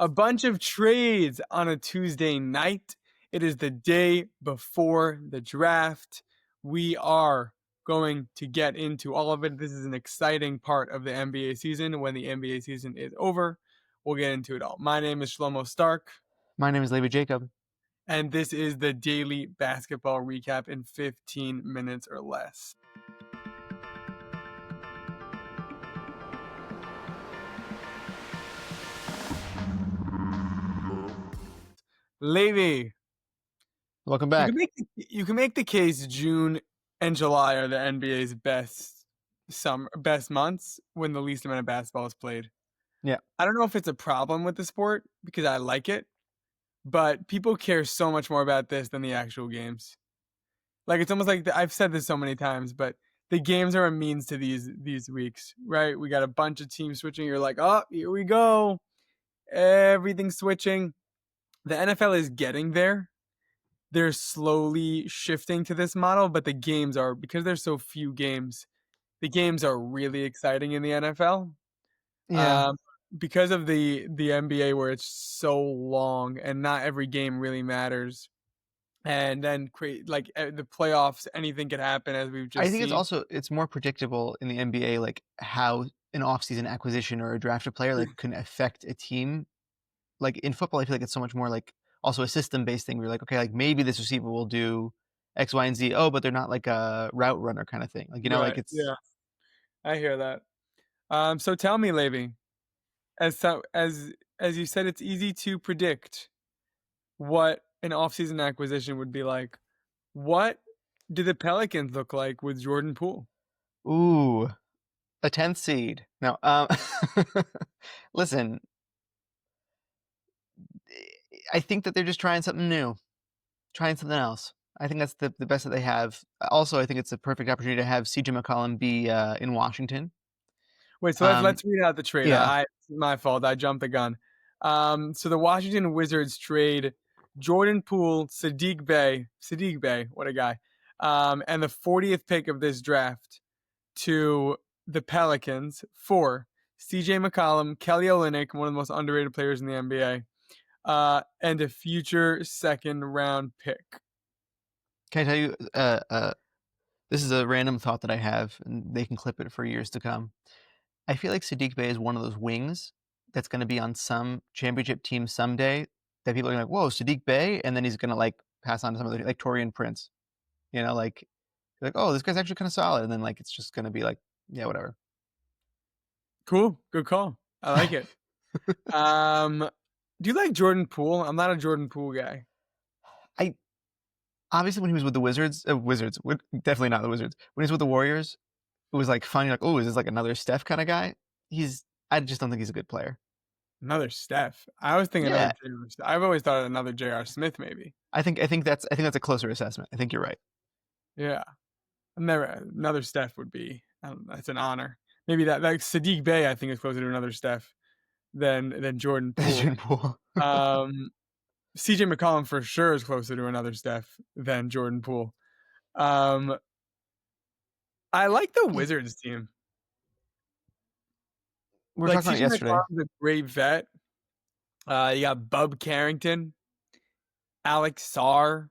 A bunch of trades on a Tuesday night. It is the day before the draft. We are going to get into all of it. This is an exciting part of the NBA season. When the NBA season is over, we'll get into it all. My name is Shlomo Stark. My name is Levi Jacob. And this is the daily basketball recap in 15 minutes or less. Levi, Welcome back. You can make the case June and July are the NBA's best months when the least amount of basketball is played. Yeah. I don't know if it's a problem with the sport because I like it, but people care so much more about this than the actual games. Like, it's almost like I've said this so many times, but the games are a means to these weeks, right? We got a bunch of teams switching. You're like, oh, here we go. Everything's switching. The NFL is getting there. They're slowly shifting to this model, but the games are, because there's so few games, the games are really exciting in the NFL. Yeah. Because of the NBA where it's so long and not every game really matters. And then the playoffs, anything could happen, as we've just I think seen. it's more predictable in the NBA, like how an offseason acquisition or a drafted player like can affect a team. Like in football, I feel like it's so much more like also a system-based thing where you're like, okay, like maybe this receiver will do X, Y, and Z. Oh, but they're not like a route runner kind of thing. Like, like Right. it's Yeah. I hear that. So tell me, Levi, as you said, it's easy to predict what an offseason acquisition would be like. What do the Pelicans look like with Jordan Poole? ooh, a 10th seed. No, listen, I think that they're just trying something new, trying something else. I think that's the best that they have. Also, I think it's a perfect opportunity to have CJ McCollum be in Washington. Wait, so let's read out the trade. Yeah. It's my fault. I jumped the gun. So the Washington Wizards trade Jordan Poole, Sadiq Bey, what a guy, and the 40th pick of this draft to the Pelicans for CJ McCollum, Kelly Olynyk, one of the most underrated players in the NBA, and a future second-round pick. Can I tell you? This is a random thought that I have, and they can clip it for years to come. I feel like Sadiq Bey is one of those wings that's going to be on some championship team someday that people are like, "Whoa, Sadiq Bey," and then he's going to like pass on to some other like Torian Prince. Like oh, this guy's actually kind of solid, and then like it's just going to be like, yeah, whatever. Cool, good call. I like it. Do you like Jordan Poole? I'm not a Jordan Poole guy. I obviously when he was with the Wizards, definitely not the Wizards. When he was with the Warriors, it was like fun. You're like, oh, is this like another Steph kind of guy? I just don't think he's a good player. Another Steph. I was thinking Yeah, I've always thought another J.R. Smith, maybe. I think that's a closer assessment. I think you're right. Yeah, another Steph would be. That's an honor. Maybe that like Sadiq Bey, I think, is closer to another Steph than Jordan Poole. Jordan Poole. CJ McCollum for sure is closer to another Steph than Jordan Poole. I like the Wizards team. We were talking about it yesterday. McCollum's a great vet. You got Bub Carrington, Alex Sarr.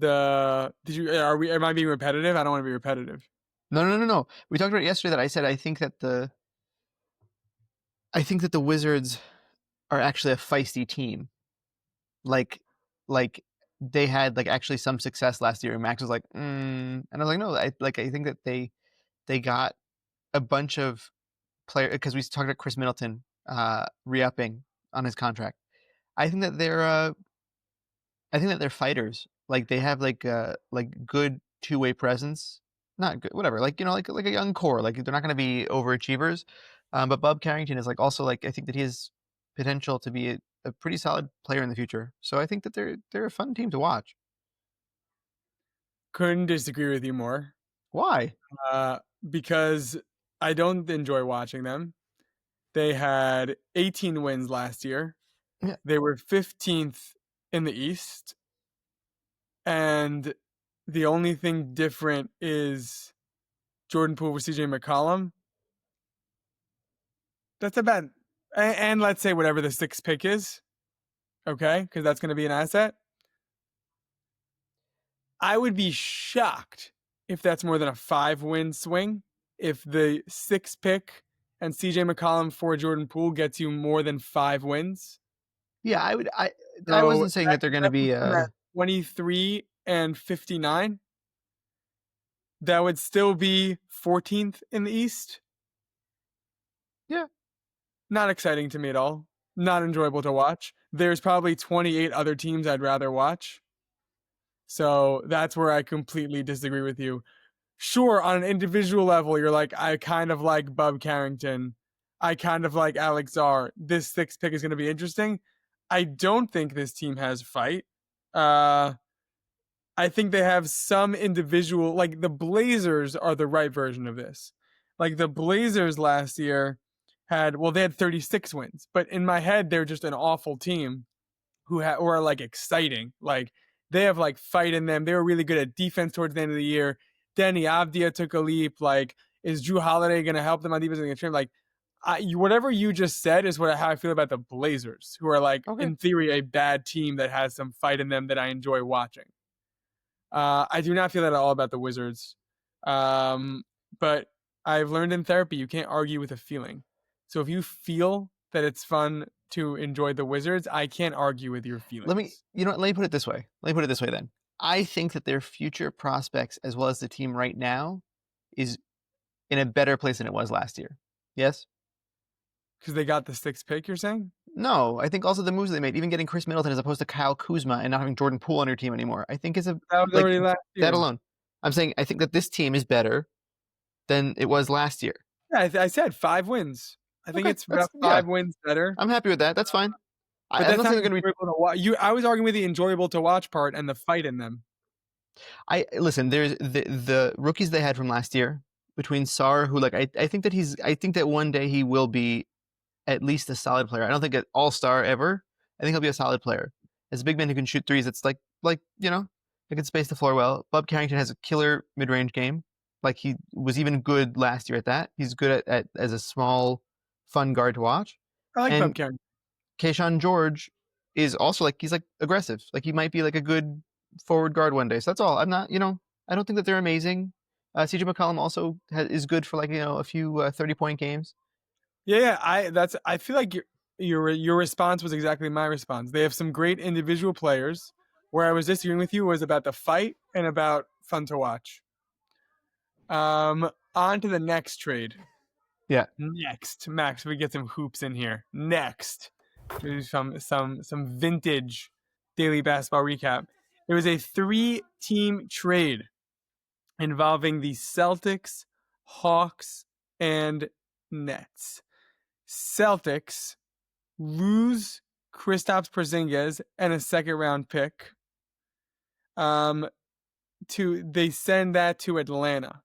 Am I being repetitive? I don't want to be repetitive. No. We talked about it yesterday that I said I think that the Wizards are actually a feisty team. Like they had like actually some success last year, and Max was like, and I was like, no, I think that they got a bunch of players because we talked about Chris Middleton re-upping on his contract. I think that they're fighters. Like they have like good two-way presence. Not good, whatever. Like like a young core. Like they're not going to be overachievers. But Bub Carrington is like also like I think that he has potential to be a pretty solid player in the future. So I think that they're a fun team to watch. Couldn't disagree with you more. Why? Because I don't enjoy watching them. They had 18 wins last year. Yeah. They were 15th in the East. And the only thing different is Jordan Poole with CJ McCollum. That's about and let's say whatever the 6th pick is, okay, because that's going to be an asset. I would be shocked if that's more than a 5-win swing. If the 6th pick and CJ McCollum for Jordan Poole gets you more than 5 wins. Yeah, I So wasn't saying that they're going to be 23 and 59. That would still be 14th in the East. Yeah. Not exciting to me at all. Not enjoyable to watch. There's probably 28 other teams I'd rather watch. So that's where I completely disagree with you. Sure, on an individual level, you're like, I kind of like Bub Carrington. I kind of like Alex Czar. This 6th pick is going to be interesting. I don't think this team has fight. I think they have some individual, like the Blazers are the right version of this. Like the Blazers last year they had 36 wins, but in my head, they're just an awful team who are like exciting. Like they have like fight in them. They were really good at defense towards the end of the year. Danny Avdia took a leap. Like, is Drew Holiday going to help them on defense in the trim? Like, whatever you just said is how I feel about the Blazers, who are like Okay. in theory a bad team that has some fight in them that I enjoy watching. I do not feel that at all about the Wizards. But I've learned in therapy you can't argue with a feeling. So if you feel that it's fun to enjoy the Wizards, I can't argue with your feelings. Let me put it this way. Then. I think that their future prospects, as well as the team right now, is in a better place than it was last year. Yes? Because they got the 6th pick, you're saying? No, I think also the moves they made, even getting Chris Middleton as opposed to Kyle Kuzma and not having Jordan Poole on your team anymore, I think is That was already last year. That alone. I'm saying I think that this team is better than it was last year. Yeah, I said 5 wins. I think it's about 5 wins better. I'm happy with that. That's fine. But that's not enjoyable to watch. I was arguing with the enjoyable to watch part and the fight in them. Listen. There's the rookies they had from last year between Sarr, who I think that one day he will be at least a solid player. I don't think an all-star ever. I think he'll be a solid player. As a big man who can shoot threes, it's like he can space the floor well. Bub Carrington has a killer mid-range game. Like he was even good last year at that. He's good at as a small, fun guard to watch. I like Bub Carrington. Keyshawn George is also he's aggressive. Like he might be like a good forward guard one day. So that's all. I'm not, I don't think that they're amazing. CJ McCollum also is good for a few 30-point games. Yeah, I feel like your response was exactly my response. They have some great individual players. Where I was disagreeing with you was about the fight and about fun to watch. On to the next trade. Yeah. Next, Max, we get some hoops in here. Next, do some vintage daily basketball recap. It was a 3-team trade involving the Celtics, Hawks, and Nets. Celtics lose Kristaps Porzingis and a 2nd-round pick. They send that to Atlanta.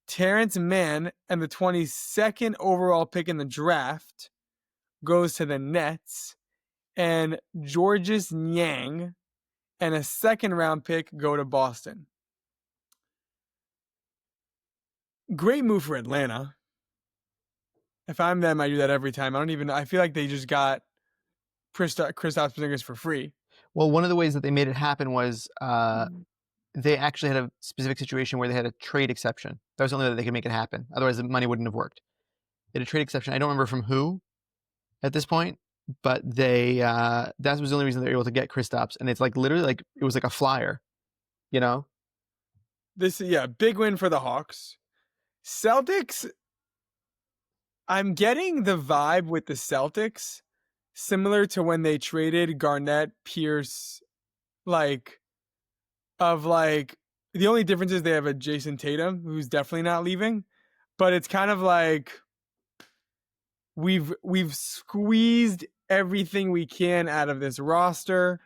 Terrence Mann and the 22nd overall pick in the draft goes to the Nets, and Georges Niang and a 2nd-round pick go to Boston. Great move for Atlanta. If I'm them, I do that every time. I feel like they just got Kristaps Porzingis for free. Well, one of the ways that they made it happen was they actually had a specific situation where they had a trade exception. That was the only way that they could make it happen. Otherwise, the money wouldn't have worked. They had a trade exception. I don't remember from who at this point, but that was the only reason they were able to get Kristaps. And it's literally it was like a flyer, Big win for the Hawks. Celtics, I'm getting the vibe with the Celtics similar to when they traded Garnett, Pierce, the only difference is they have a Jason Tatum who's definitely not leaving, but it's kind of like we've squeezed everything we can out of this roster.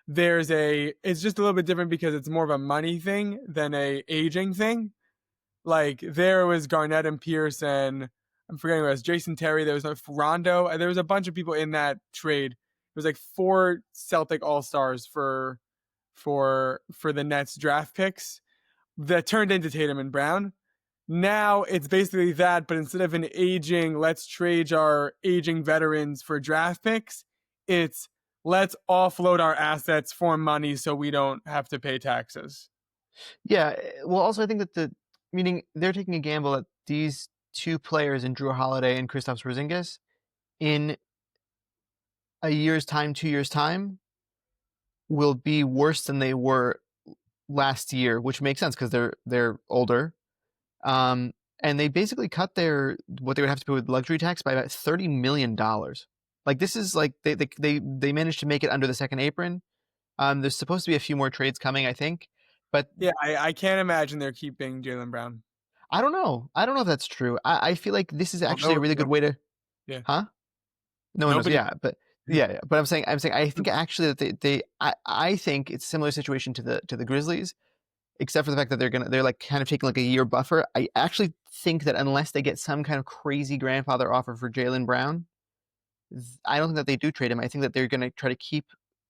It's just a little bit different because it's more of a money thing than a aging thing. Like there was Garnett and Pierce and I'm forgetting who it was, Jason Terry. There was Rondo. There was a bunch of people in that trade. It was 4 Celtic All-Stars for the Nets draft picks that turned into Tatum and Brown. Now it's basically that, but instead of an aging, let's trade our aging veterans for draft picks, it's let's offload our assets for money so we don't have to pay taxes. Yeah. Well, also I think that meaning they're taking a gamble that these two players in Drew Holiday and Kristaps Porzingis in a year's time, 2 years time, will be worse than they were last year, which makes sense because they're older. And they basically cut what they would have to pay with luxury tax by about $30 million. Like this is like they managed to make it under the second apron. There's supposed to be a few more trades coming, I think, but Yeah, I can't imagine they're keeping Jaylen Brown. I don't know. I don't know if that's true. I feel like this is actually a Although, really good way to, yeah, huh? No one knows. nobody. Yeah, but yeah. But I'm saying I think actually that I think it's a similar situation to the Grizzlies, except for the fact that they're like kind of taking like a year buffer. I actually think that unless they get some kind of crazy grandfather offer for Jaylen Brown, I don't think that they do trade him. I think that they're gonna try to keep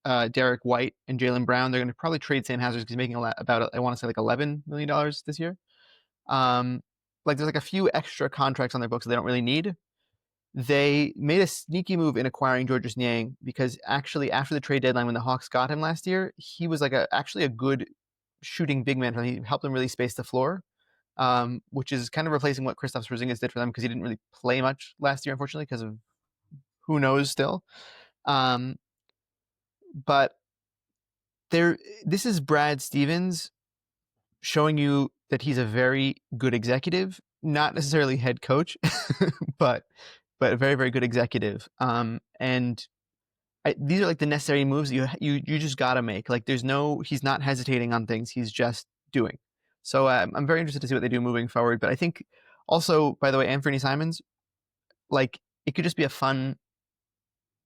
Derek White and Jaylen Brown. They're gonna probably trade Sam Hazard because he's making about I want to say like $11 million this year. Like there's like a few extra contracts on their books that they don't really need. They made a sneaky move in acquiring Georges Niang because actually after the trade deadline when the Hawks got him last year, he was like actually a good shooting big man. He helped them really space the floor, which is kind of replacing what Kristaps Porzingis did for them because he didn't really play much last year, unfortunately, because of who knows still. But this is Brad Stevens showing you that he's a very good executive, not necessarily head coach, but a very, very good executive. And these are like the necessary moves that you just got to make. Like he's not hesitating on things. He's just doing. So I'm very interested to see what they do moving forward. But I think also, by the way, Anthony Simons, like it could just be a fun,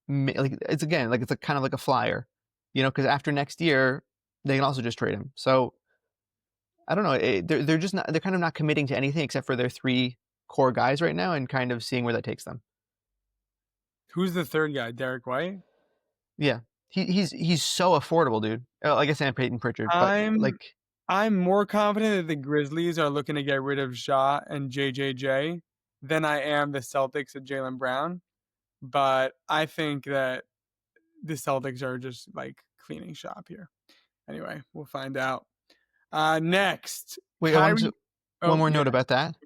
like it's again, like it's kind of like a flyer, because after next year, they can also just trade him. So I don't know. They're just not. They're kind of not committing to anything except for their three core guys right now, and kind of seeing where that takes them. Who's the third guy? Derek White. Yeah, he's so affordable, dude. I guess and Peyton Pritchard, but I'm like I'm more confident that the Grizzlies are looking to get rid of Shaw and JJJ than I am the Celtics of Jaylen Brown. But I think that the Celtics are just like cleaning shop here. Anyway, we'll find out. Next, wait, Kyrie. one Oh more yeah, note about that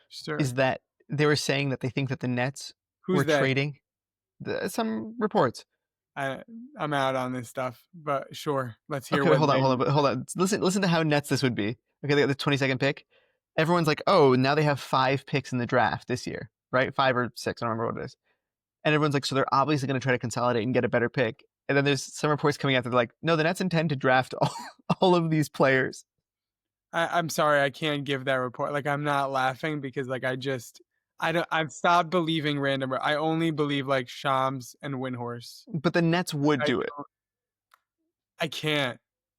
sure. is that they were saying that they think that the Nets Who's were they? trading some reports. I'm out on this stuff, but sure. Let's hear Okay, wait, what they. hold on. Listen to how Nets this would be. Okay, they got the 22nd pick. Everyone's like, oh, now they have 5 picks in the draft this year, right? 5 or 6, I don't remember what it is. And everyone's like, so they're obviously going to try to consolidate and get a better pick. And then there's some reports coming out that they're like, no, the Nets intend to draft all of these players. I'm sorry, I can't give that report. Like, I'm not laughing because, like, I've stopped believing random. I only believe like Shams and Windhorse. But the Nets would I do it. I can't.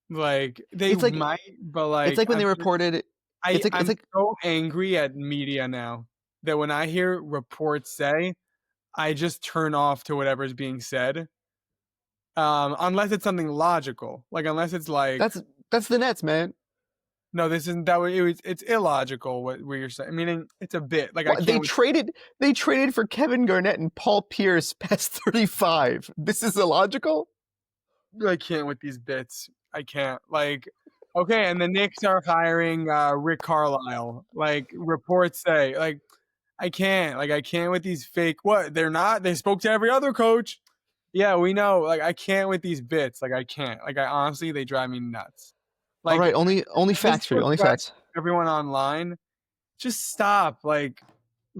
Like, they It's like might, but it's like, like when they reported. It's I'm like so angry at media now that when I hear reports say, I just turn off to whatever's being said. Unless it's something logical, like unless it's like, that's the Nets, man. no, this isn't that way. It's illogical what you're saying. Meaning it's a bit like I They can't. traded for Kevin Garnett and Paul Pierce past 35. This is illogical. I can't with these bits. I can't. Like, okay, and the Knicks are hiring Rick Carlisle. Like reports say, like I can't. Like I can't with these fake. What? They're not. They spoke to every other coach. Yeah, we know. Like I can't with these bits. Like I can't. Like I honestly, they drive me nuts. All Like right, only this is facts for you. what Only drives facts. everyone online. Just stop. Like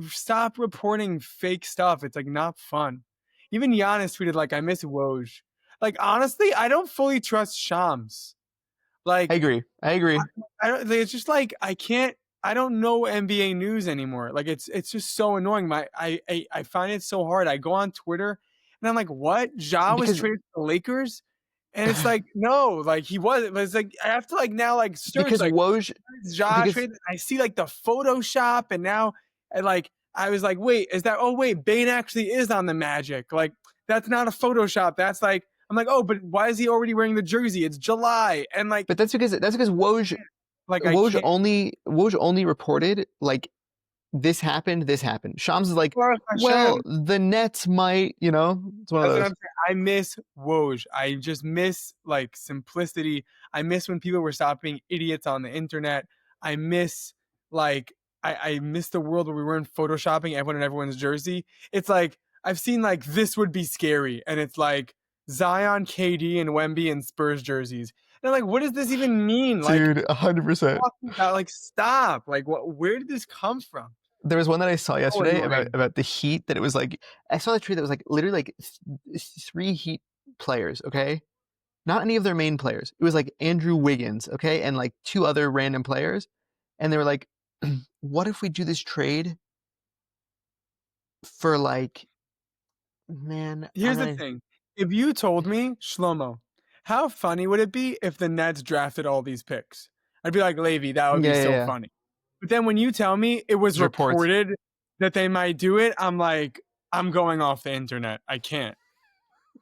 stop reporting fake stuff. It's like not fun. Even Giannis tweeted like I miss Woj. Like honestly, I don't fully trust Shams. I Like agree. I don't. It's just like I can't. I don't know NBA news anymore. Like it's just so annoying. I find it so hard. I go on Twitter and I'm like, what? Ja was Because traded to the Lakers, and it's like no, like he wasn't. But it's like I have to like now like search like Woj Ja because traded. I see like the Photoshop, and now and like I was like, wait, is that? Oh wait, Bane actually is on the Magic. Like that's not a Photoshop. That's like I'm like, oh, but why is he already wearing the jersey? It's July, and like but that's because Woj Like I Woj can't. only reported like this happened. Shams is like, Baruch well, Hashem. the Nets might, it's one of That's what those. I'm saying. I miss Woj. I just miss like simplicity. I miss when people were stopping being idiots on the internet. I miss like I miss the world where we weren't photoshopping everyone in everyone's jersey. It's like I've seen like this would be scary, and it's like Zion, KD, and Wemby and Spurs jerseys. And I'm like, what does this even mean? Like Dude, 100%. talking about like stop. Like what? Where did this come from? There was one that I saw So yesterday about annoying. the Heat that it was like I saw a tweet that was like literally like three Heat players, okay? Not any of their main players. It was like Andrew Wiggins, okay, and like two other random players, and they were like, "What if we do this trade for like, man, I'm Here's the gonna." thing. If you told me, Shlomo, how funny would it be if the Nets drafted all these picks? I'd be like, Levy, that would be Yeah, yeah, so yeah. funny. But then when you tell me it was There's reports. reported that they might do it, I'm like, I'm going off the internet. I can't.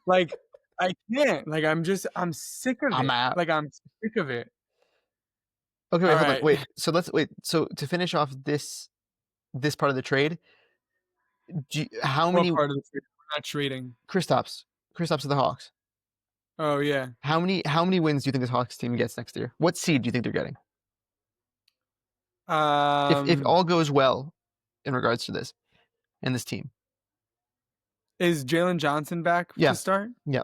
Like, I can't. Like, I'm sick of I'm it. out. Like, I'm sick of it. Okay, wait, All hold on. right. Wait. So let's wait. So to finish off this part of the trade, how What many part of the trade? We're not trading. Kristaps of the Hawks? Oh, yeah. How many wins do you think this Hawks team gets next year? What seed do you think they're getting? If Um, all goes well in regards to this and this team. is Jalen Johnson back to Yeah. start? Yeah.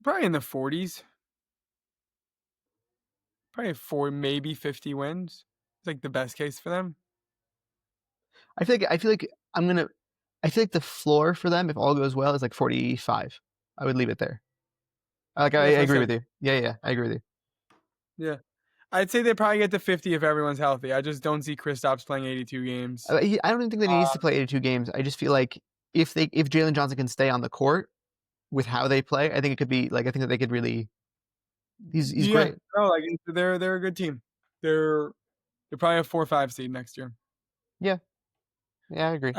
Probably in the 40s. Probably maybe 50 wins. It's like the best case for them. I feel like the floor for them, if all goes well, is like 45. I would leave it there. Like I That's what I agree said. with you. Yeah, I agree with you. Yeah. I'd say they probably get to 50 if everyone's healthy. I just don't see Kristaps playing 82 games. I don't even think that he needs to play 82 games. I just feel like if Jalen Johnson can stay on the court with how they play, I think it could be like I think that they could really. He's Yeah. great. No, like they're a good team. They're probably a 4 or 5 seed next year. Yeah, I agree.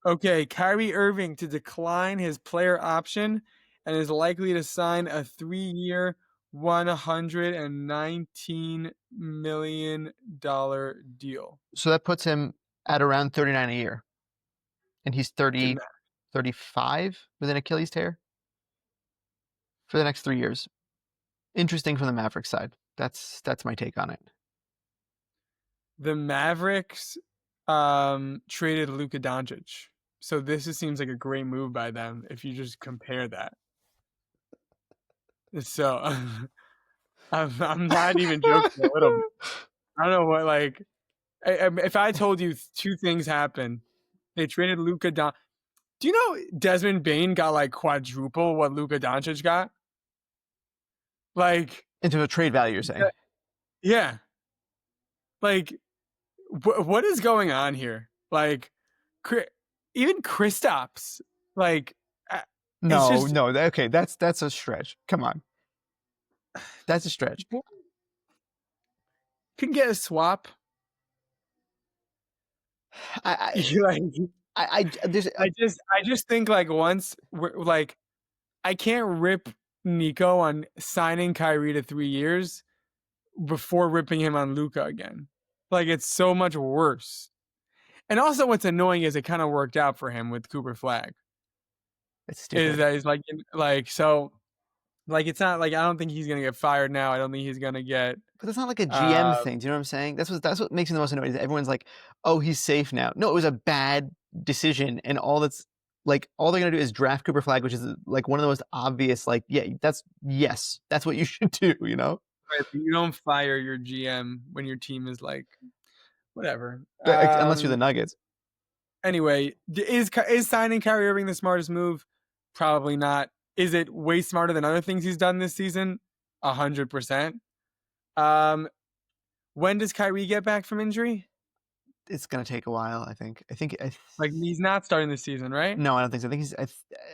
Okay, Kyrie Irving to decline his player option and is likely to sign a 3-year, $119 million deal. So that puts him at around 39 a year, and he's Good 30, math. 35 with an Achilles tear for the next 3 years. Interesting from the Mavericks side. That's my take on it. The Mavericks traded Luka Doncic. So this seems like a great move by them if you just compare that. So I'm not even joking a little bit. I don't know what like if I told you two things happened, they traded Luka Don. Do you know Desmond Bain got like quadruple what Luka Doncic got? Like Into a trade value, you're saying? yeah, like what is going on here? Like even Kristaps, like it's No, just no. Okay, that's a stretch. Come on, that's a stretch. can get a swap. I Like there's I just think like once we're like I can't rip Nico on signing Kyrie to 3 years before ripping him on Luca again. Like it's so much worse. And also, what's annoying is it kind of worked out for him with Cooper Flag. it's Is stupid. that he's like so like it's not like I don't think he's gonna get fired now. I don't think he's gonna get. But that's not like a GM Uh, thing. Do you know what I'm saying? That's what makes me the most annoyed. Is everyone's like, "Oh, he's safe now." No, it was a bad decision, and all they're gonna do is draft Cooper Flag, which is like one of the most obvious. Like, yeah, that's what you should do. right, but you don't fire your GM when your team is like whatever. Unless you're the Nuggets. Anyway, is signing Kyrie Irving the smartest move? Probably not. Is it way smarter than other things he's done this season? 100%. When does Kyrie get back from injury? It's gonna take a while. I think. Like he's not starting this season, right? No, I don't think so. I think he's.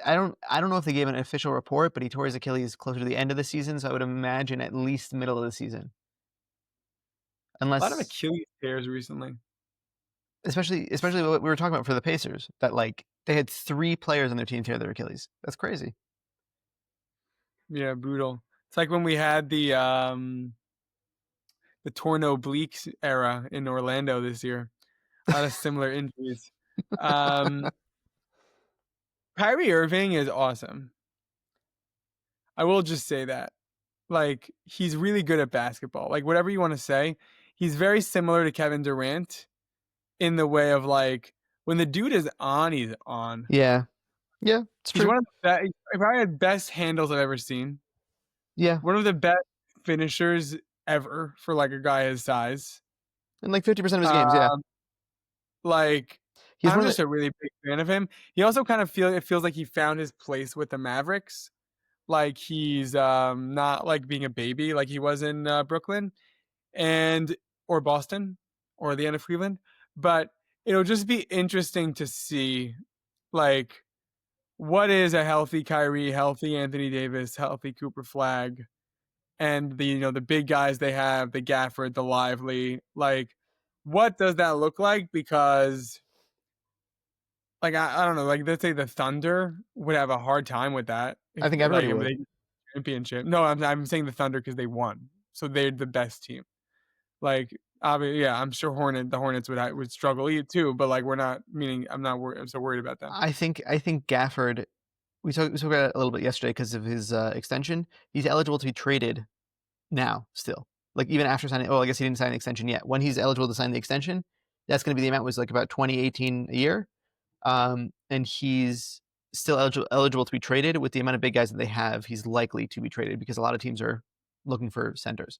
I don't know if they gave an official report, but he tore his Achilles closer to the end of the season, so I would imagine at least middle of the season. A lot of Unless, Achilles tears recently. especially what we were talking about for the Pacers, that like they had 3 players on their team tear their Achilles. That's crazy. Yeah, brutal. It's like when we had the Torno Bleaks era in Orlando this year. A lot of similar injuries. Um, Kyrie Irving is awesome. I will just say that. Like, he's really good at basketball. Like, whatever you want to say, he's very similar to Kevin Durant in the way of like when the dude is on, he's on. Yeah. Yeah, it's He's true. one of the best, probably the best handles I've ever seen. Yeah. One of the best finishers ever for like a guy his size. In like 50% of his games, yeah. Um, like He's I'm one of just the a really big fan of him. He also kind of feels like he found his place with the Mavericks. Like he's not like being a baby like he was in Brooklyn and or Boston or the end of Cleveland, but it'll just be interesting to see like what is a healthy Kyrie, healthy Anthony Davis, healthy Cooper Flag, and the the big guys they have, the Gafford, the Lively, like what does that look like? Because like I don't know, like let's say the Thunder would have a hard time with that I if think like everybody if would. they championship. No, I'm saying the Thunder because they won, so they're the best team. Like, yeah, I'm sure the Hornets would struggle too, but like we're not meaning I'm not worried. I'm so worried about them. I think Gafford. We talked about it a little bit yesterday because of his extension. He's eligible to be traded now, still. Like even after signing. Well, I guess he didn't sign an extension yet. When he's eligible to sign the extension, that's going to be the amount was like about 2018 a year, and he's still eligible to be traded with the amount of big guys that they have. He's likely to be traded because a lot of teams are looking for centers,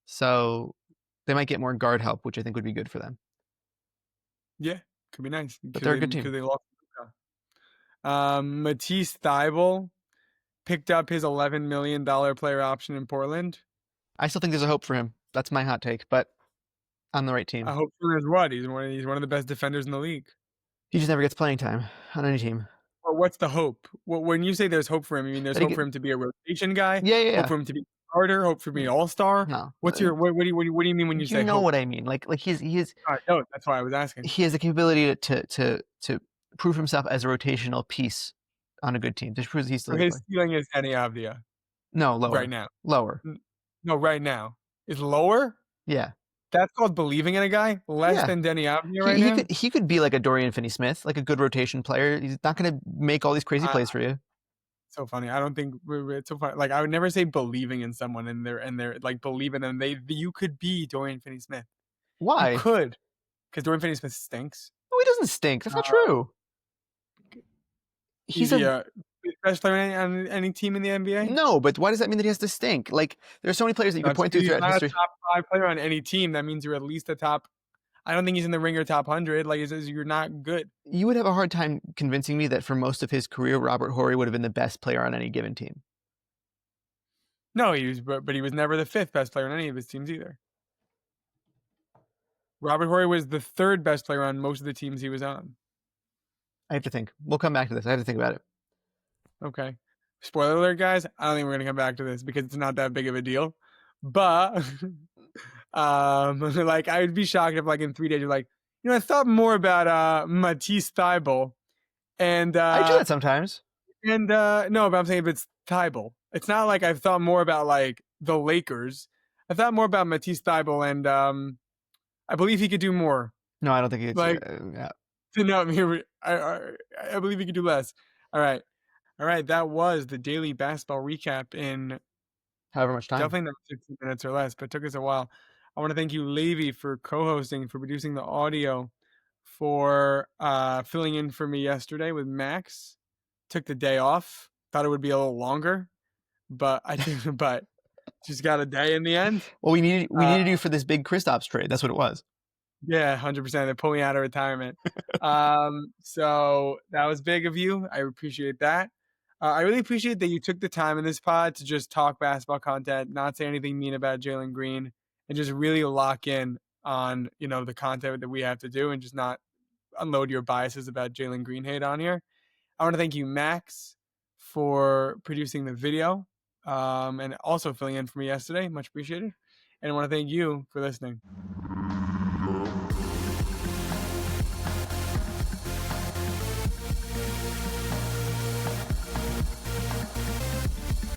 so they might get more guard help, which I think would be good for them. Yeah, could be nice But they're a good because team. they lost. Matisse Thybulle picked up his $11 million player option in Portland. I still think there's a hope for him. That's my hot take, but on the right I team. hope for his what? He's one of the best defenders in the league. He just never gets playing time on any team. Well, what's the hope? When you say there's hope for him, you mean there's That he hope get, for him to be a rotation guy? yeah, yeah, Hope yeah. for him to be a starter? Hope for him to be an all-star? No, What's your what do you mean when you you say know hope? what I mean. Like No, that's why I was asking. he has the capability to prove himself as a rotational piece on a good team. Just proves he's still So gonna his play. ceiling is Danny Avdia No, right lower, now. lower. No, right now is lower. Yeah, That's called believing in a guy. Less yeah. than Denny Avdia He right he now. could he could be like a Dorian Finney-Smith, like a good rotation player. He's not gonna make all these crazy I, plays for you. so funny. I don't think it's so funny. Like I would never say believing in someone and they're like believe in them. You could be Dorian Finney-Smith. You Why? could because Dorian Finney-Smith stinks. No, he doesn't stink. That's not Uh, true. is He's he a a best player on any team in the NBA? no, but why does that mean that he has to stink? Like there's so many players that you No, could point to he's throughout not a history. top 5 player on any team. That means you're at least a top. I don't think he's in the ringer top 100. Like you're not good. You would have a hard time convincing me that for most of his career, Robert Horry would have been the best player on any given team. No, but he was never the 5th best player on any of his teams either. Robert Horry was the 3rd best player on most of the teams he was on. I have to think. We'll come back to this. I have to think about it. Okay. Spoiler alert, guys. I don't think we're gonna come back to this because it's not that big of a deal. But like I would be shocked if like in 3 days you're like, I thought more about Matisse Thybulle and I do that sometimes. no, but I'm saying if it's Thybulle. It's not like I've thought more about like the Lakers. I thought more about Matisse Thybulle and I believe he could do more. No, I don't think it's Like yeah. no, I believe he could do less. All right. That was the daily basketball recap in However much time. definitely not 60 minutes or less, but it took us a while. I want to thank you, Levi, for co-hosting, for producing the audio, for filling in for me yesterday with Max. Took the day off. Thought it would be a little longer, but but just got a day in the end. Well, we needed Uh, you for this big Kristaps trade. That's what it was. Yeah, 100%. They pulled me out of retirement. So that was big of you. I appreciate that. I really appreciate that you took the time in this pod to just talk basketball content, not say anything mean about Jalen Green, and just really lock in on the content that we have to do, and just not unload your biases about Jalen Green hate on here. I want to thank you, Max, for producing the video, and also filling in for me yesterday. Much appreciated. And I want to thank you for listening.